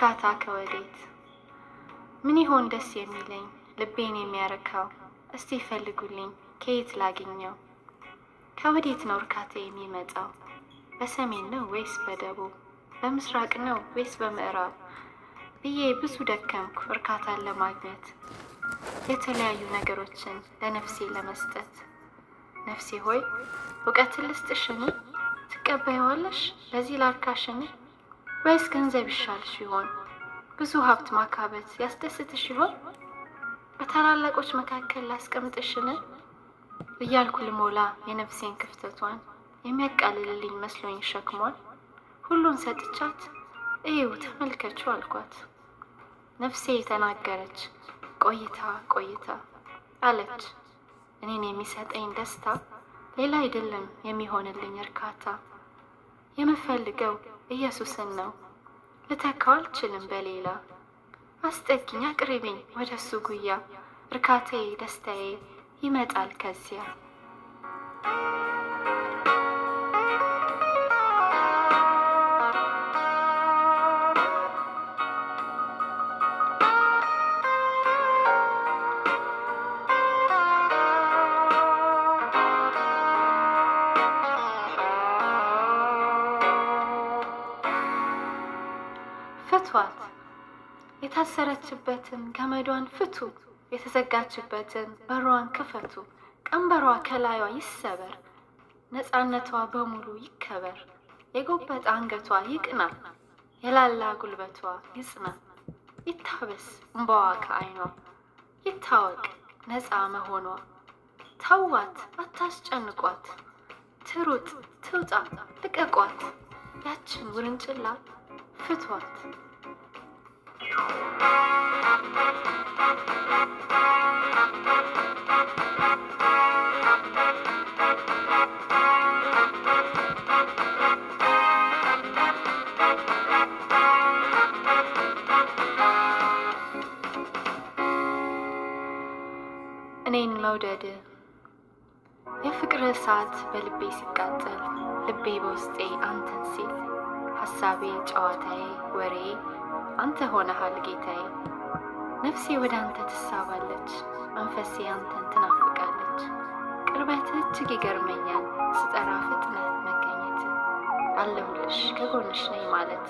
እርካታ ከወዴት? ምን ይሆን ደስ የሚለኝ ልቤን የሚያረካው? እስቲ ፈልጉልኝ ከየት ላግኘው? ከወዴት ነው እርካታ የሚመጣው? በሰሜን ነው ወይስ በደቡብ? በምስራቅ ነው ወይስ በምዕራብ ብዬ ብዙ ደከምኩ እርካታን ለማግኘት፣ የተለያዩ ነገሮችን ለነፍሴ ለመስጠት። ነፍሴ ሆይ እውቀትን ልስጥሽን? ትቀበይዋለሽ በዚህ ላርካሽን? ወይስ ገንዘብ ይሻልሽ ይሆን? ብዙ ሀብት ማካበት ያስደስትሽ ይሆን? በታላላቆች መካከል ላስቀምጥሽን? እያልኩ ልሞላ የነፍሴን ክፍተቷን፣ የሚያቃልልልኝ መስሎኝ ሸክሟን። ሁሉን ሰጥቻት እዩ ተመልከቹ አልኳት። ነፍሴ ተናገረች ቆይታ ቆይታ አለች። እኔን የሚሰጠኝ ደስታ ሌላ አይደለም የሚሆንልኝ እርካታ። የምፈልገው ኢየሱስን ነው ልተካው አልችልም በሌላ። አስጠጊኝ አቅርቢኝ ወደሱ ጉያ፣ እርካታዬ ደስታዬ ይመጣል ከዚያ። ፍቷት የታሰረችበትን ገመዷን ፍቱ፣ የተዘጋችበትን በሯን ክፈቱ። ቀንበሯ ከላዩዋ ይሰበር፣ ነፃነቷ በሙሉ ይከበር። የጎበጠ አንገቷ ይቅና፣ የላላ ጉልበቷ ይጽና። ይታበስ እንባዋ ከዓይኗ፣ ይታወቅ ነፃ መሆኗ። ተዋት አታስጨንቋት፣ ትሩጥ ትውጣ ልቀቋት። ያችን ውርንጭላ ፍቷት። እኔን መውደድ የፍቅር እሳት በልቤ ሲቃጠል፣ ልቤ በውስጤ አንተን ሲል፣ ሐሳቤ ጨዋታዬ ወሬ አንተ ሆነሃል ጌታዬ። ነፍሴ ወደ አንተ ትሳባለች፣ መንፈሴ አንተን ትናፍቃለች። ቅርበትህ እጅግ ይገርመኛል፣ ስጠራ ፍጥነት መገኘት። አለሁልሽ ከጎንሽ ነኝ ማለት፣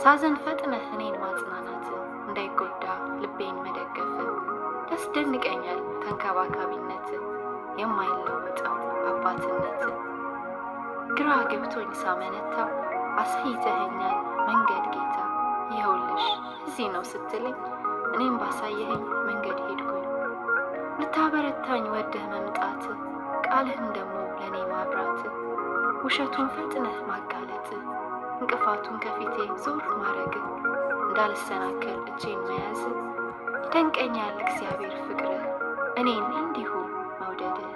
ሳዘን ፈጥነህ እኔን ማጽናናት። እንዳይጎዳ ልቤን መደገፍ ያስደንቀኛል ተንከባካቢነት፣ የማይለወጠው አባትነት። ግራ ገብቶኝ ሳመነታ አሳይተኸኛል መንገድ ጌታ። ይኸውልሽ እዚህ ነው ስትለኝ እኔም ባሳየኸኝ መንገድ ሄድኩኝ። ልታበረታኝ ወደህ መምጣት፣ ቃልህን ደግሞ ለእኔ ማብራት። ውሸቱን ፈጥነህ ማጋለጥ፣ እንቅፋቱን ከፊቴ ዞር ማድረግ። እንዳልሰናከል እጄን መያዝ፣ ይደንቀኛል እግዚአብሔር ፍቅርህ፣ እኔን እንዲሁ መውደድህ።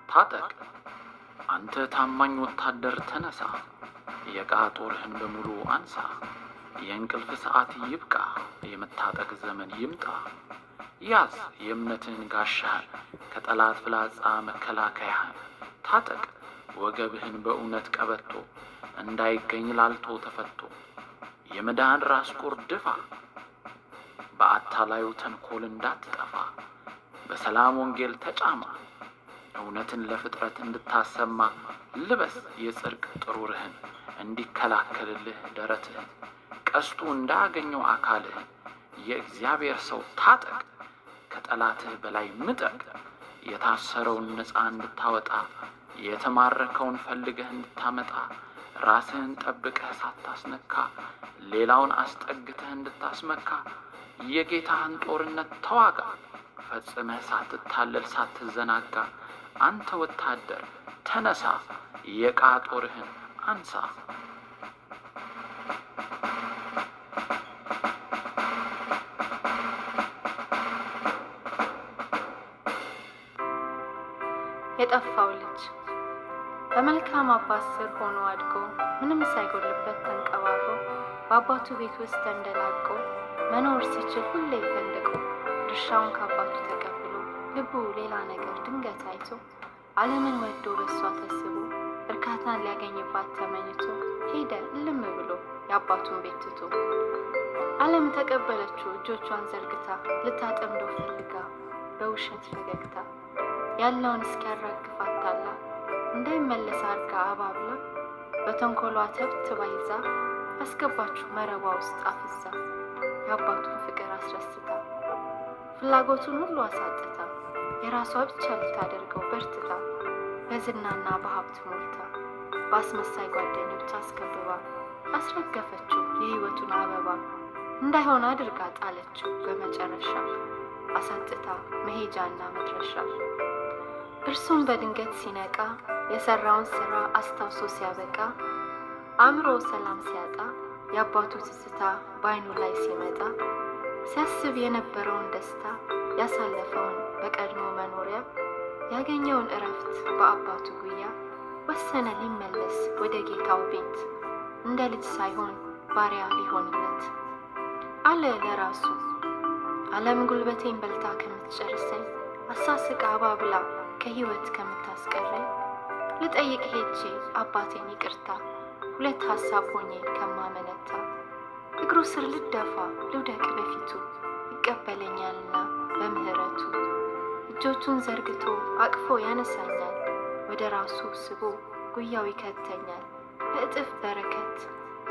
ታጠቅ አንተ ታማኝ ወታደር ተነሳ፣ የዕቃ ጦርህን በሙሉ አንሳ። የእንቅልፍ ሰዓት ይብቃ፣ የመታጠቅ ዘመን ይምጣ። ያዝ የእምነትን ጋሻህን፣ ከጠላት ፍላጻ መከላከያህን። ታጠቅ ወገብህን በእውነት ቀበቶ፣ እንዳይገኝ ላልቶ ተፈቶ። የመዳን ራስ ቁር ድፋ፣ በአታላዩ ተንኮል እንዳትጠፋ። በሰላም ወንጌል ተጫማ፣ እውነትን ለፍጥረት እንድታሰማ። ልበስ የጽድቅ ጥሩርህን፣ እንዲከላከልልህ ደረትህን። ቀስቱ እንዳያገኘው አካልህን። የእግዚአብሔር ሰው ታጠቅ፣ ከጠላትህ በላይ ምጠቅ። የታሰረውን ነፃ እንድታወጣ፣ የተማረከውን ፈልገህ እንድታመጣ። ራስህን ጠብቀህ ሳታስነካ፣ ሌላውን አስጠግተህ እንድታስመካ። የጌታህን ጦርነት ተዋጋ። ፈጽመህ ሳትታለል ሳትዘናጋ አንተ ወታደር ተነሳ፣ የዕቃ ጦርህን አንሳ። የጠፋው ልጅ በመልካም አባት ስር ሆኖ አድጎ ምንም ሳይጎልበት ተንቀባሮ በአባቱ ቤት ውስጥ ተንደላቆ መኖር ሲችል ሁሌ ፈንድቆ ድርሻውን ከአባቱ ተቀብሎ ልቡ ሌላ ነገር ድንገት አይቶ ዓለምን ወዶ በሷ ተስቦ እርካታን ሊያገኝባት ተመኝቶ ሄደ እልም ብሎ የአባቱን ቤት ትቶ። ዓለም ተቀበለችው እጆቿን ዘርግታ ልታጠምደው ፈልጋ በውሸት ፈገግታ ያለውን እስኪያራግፋት ታላ እንዳይመለስ አርጋ አባብላ በተንኮሏ ተብትባ ይዛ አስገባችሁ መረቧ ውስጥ አፍዛ የአባቱን ፍቅር አስረስታ ፍላጎቱን ሁሉ አሳጥታ የራሷ ብቻ ልታደርገው በርትታ በዝናና በሀብት ሞልታ በአስመሳይ ጓደኞች አስከብባ አስረገፈችው የሕይወቱን አበባ እንዳይሆን አድርጋ ጣለችው በመጨረሻ አሳጥታ መሄጃና መድረሻ። እርሱም በድንገት ሲነቃ የሰራውን ስራ አስታውሶ ሲያበቃ አእምሮ ሰላም ሲያጣ የአባቱ ትዝታ በዓይኑ ላይ ሲመጣ ሲያስብ የነበረውን ደስታ ያሳለፈውን በቀድሞ መኖሪያ ያገኘውን እረፍት በአባቱ ጉያ ወሰነ ሊመለስ ወደ ጌታው ቤት እንደ ልጅ ሳይሆን ባሪያ ሊሆንለት አለ ለራሱ። ዓለም ጉልበቴን በልታ ከምትጨርሰኝ አሳስቃ አባብላ ከሕይወት ከምታስቀረኝ ልጠይቅ ሄጄ አባቴን ይቅርታ ሁለት ሐሳብ ሆኜ ከማመነታ እግሩ ስር ልደፋ ልውደቅ በፊቱ ይቀበለኛልና በምህረቱ እጆቹን ዘርግቶ አቅፎ ያነሳኛል ወደ ራሱ ስቦ ጉያው ይከተኛል በእጥፍ በረከት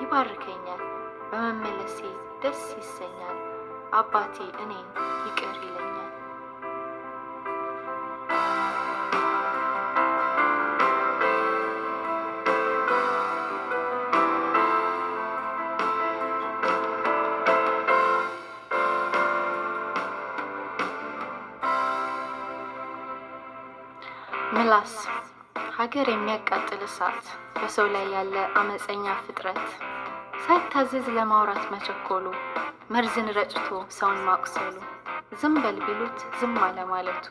ይባርከኛል በመመለሴ ደስ ይሰኛል አባቴ እኔን ይቅር ይለኛል። ምላስ ሀገር የሚያቃጥል እሳት በሰው ላይ ያለ አመፀኛ ፍጥረት ሳይታዘዝ ለማውራት መቸኮሉ መርዝን ረጭቶ ሰውን ማቁሰሉ ዝም በል ቢሉት ዝም አለ ማለቱ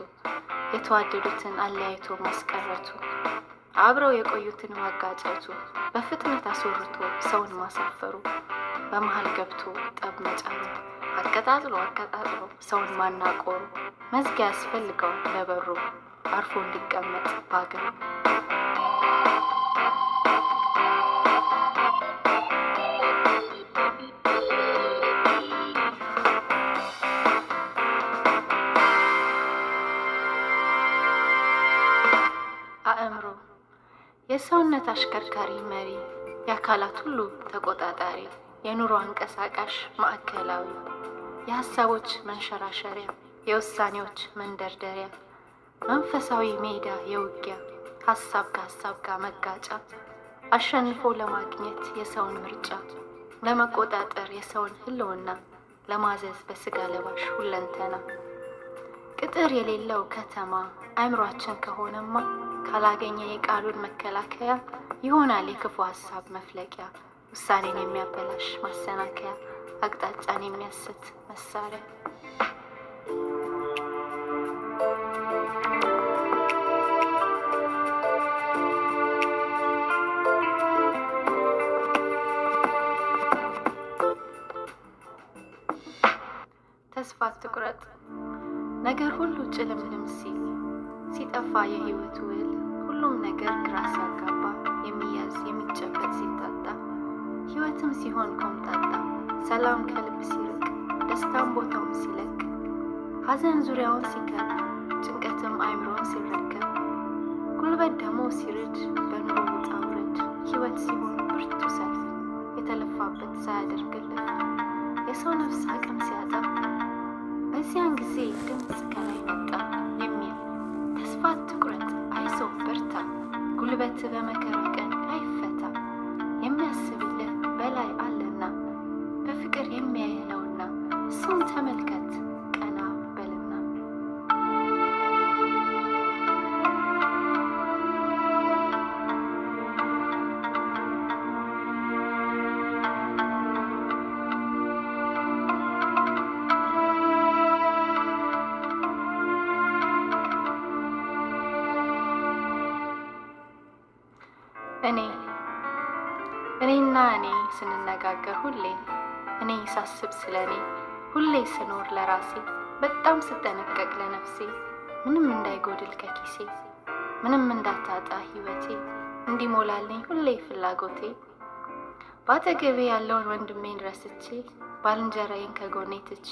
የተዋደዱትን አለያይቶ ማስቀረቱ አብረው የቆዩትን ማጋጨቱ በፍጥነት አስወርቶ ሰውን ማሳፈሩ በመሃል ገብቶ ጠብ መጫሩ አቀጣጥሎ ሰውን ማናቆሩ መዝጊያ ያስፈልገዋል ለበሩ አርፎ እንዲቀመጥ ባገሩ። አእምሮ የሰውነት አሽከርካሪ መሪ የአካላት ሁሉ ተቆጣጣሪ የኑሮ አንቀሳቃሽ ማዕከላዊ የሀሳቦች መንሸራሸሪያ የውሳኔዎች መንደርደሪያ መንፈሳዊ ሜዳ የውጊያ ሀሳብ ከሀሳብ ጋር መጋጫ አሸንፎ ለማግኘት የሰውን ምርጫ ለመቆጣጠር የሰውን ህልውና ለማዘዝ በስጋ ለባሽ ሁለንተና ቅጥር የሌለው ከተማ አእምሯችን ከሆነማ ካላገኘ የቃሉን መከላከያ ይሆናል የክፉ ሀሳብ መፍለቂያ ውሳኔን የሚያበላሽ ማሰናከያ አቅጣጫን የሚያስት መሳሪያ። ተስፋ አትቁረጥ ነገር ሁሉ ጭልምልም ሲል ሲጠፋ የህይወት ውል ሁሉም ነገር ግራ ሲያጋባ የሚያዝ የሚጨበጥ ሲታጣ ህይወትም ሲሆን ኮምጣጣ ሰላም ከልብ ሲርቅ ደስታም ቦታውን ሲለቅ ሀዘን ዙሪያውን ሲከብ ጭንቀትም አእምሮን ሲረከብ ጉልበት ደግሞ ሲርድ በኑሮ ውጣ ውረድ ህይወት ሲሆን ብርቱ ሰልፍ የተለፋበት ሳያደርግልህ የሰው ነፍስ አቅም ሲያጣ በዚያን ጊዜ ድምፅ ከላይ መጣ የሚል ተስፋ አትቁረጥ አይዞህ በርታ ጉልበት በመከራ ቀን አይፈታ የሚያስብልህ በላይ አለና በፍቅር የሚያይህ ነውና እሱም እኔና እኔ ስንነጋገር ሁሌ እኔ ሳስብ ስለኔ ሁሌ ስኖር ለራሴ በጣም ስጠነቀቅ ለነፍሴ ምንም እንዳይጎድል ከኪሴ ምንም እንዳታጣ ሕይወቴ እንዲሞላልኝ ሁሌ ፍላጎቴ ባጠገቤ ያለውን ወንድሜን ረስቼ ባልንጀራዬን ከጎኔ ትቼ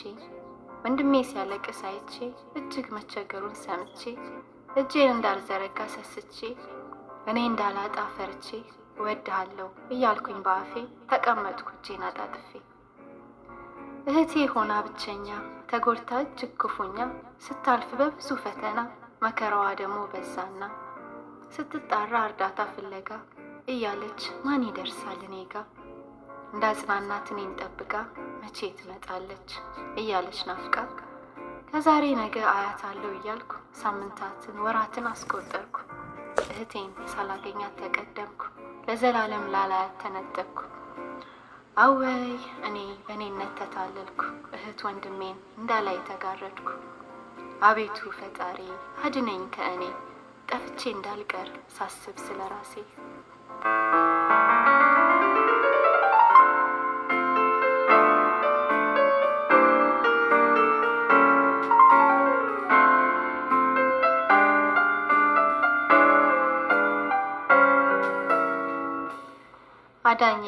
ወንድሜ ሲያለቅስ አይቼ እጅግ መቸገሩን ሰምቼ እጄን እንዳልዘረጋ ሰስቼ እኔ እንዳላጣ ፈርቼ እወድሃለሁ እያልኩኝ በአፌ ተቀመጥኩ እጄን አጣጥፌ። እህቴ ሆና ብቸኛ ተጎድታ እጅግ ክፉኛ ስታልፍ በብዙ ፈተና መከራዋ ደግሞ በዛና ስትጣራ እርዳታ ፍለጋ እያለች ማን ይደርሳል እኔ ጋ እንዳጽናናት እኔን ጠብቃ መቼ ትመጣለች እያለች ናፍቃ ከዛሬ ነገ አያታለሁ እያልኩ ሳምንታትን ወራትን አስቆጠርኩ። እህቴን ሳላገኛት ተቀደምኩ ለዘላለም ላላያት ተነጠቅኩ። አወይ እኔ በእኔነት ተታለልኩ እህት ወንድሜን እንዳላይ ተጋረድኩ። አቤቱ ፈጣሪ አድነኝ ከእኔ ጠፍቼ እንዳልቀር ሳስብ ስለ ራሴ። አዳኜ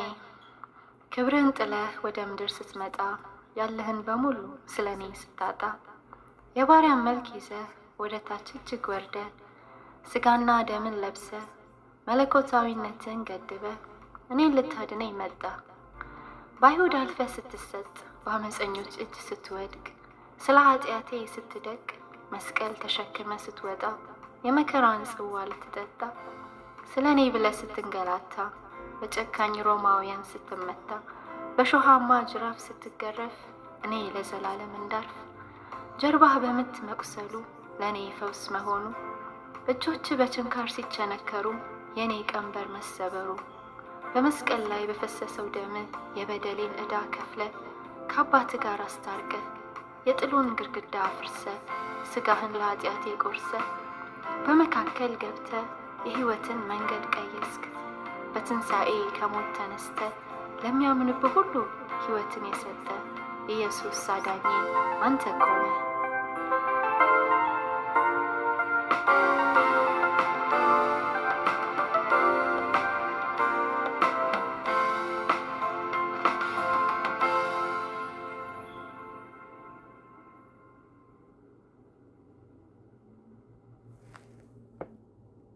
ክብርህን ጥለህ ወደ ምድር ስትመጣ ያለህን በሙሉ ስለኔ ስታጣ የባሪያን መልክ ይዘህ ወደ ታች እጅግ ወርደህ ስጋና ደምን ለብሰህ መለኮታዊነትን ገድበህ እኔን ልታድነኝ መጣ። በአይሁድ አልፈህ ስትሰጥ በአመፀኞች እጅ ስትወድቅ ስለ ኃጢአቴ ስትደቅ መስቀል ተሸክመ ስትወጣ የመከራን ጽዋ ልትጠጣ ስለ እኔ ብለህ ስትንገላታ በጨካኝ ሮማውያን ስትመታ በሾሃማ ጅራፍ ስትገረፍ እኔ ለዘላለም እንዳርፍ ጀርባህ በምት መቁሰሉ ለእኔ ፈውስ መሆኑ እጆች በችንካር ሲቸነከሩ የእኔ ቀንበር መሰበሩ በመስቀል ላይ በፈሰሰው ደም የበደሌን ዕዳ ከፍለ ከአባት ጋር አስታርቀ የጥሉን ግርግዳ አፍርሰ ስጋህን ለኃጢአቴ ቆርሰ በመካከል ገብተ የሕይወትን መንገድ ቀየስክ። በትንሣኤ ከሞት ተነስተ ለሚያምንብህ ሁሉ ሕይወትን የሰጠ ኢየሱስ አዳኜ አንተ እኮ ነህ።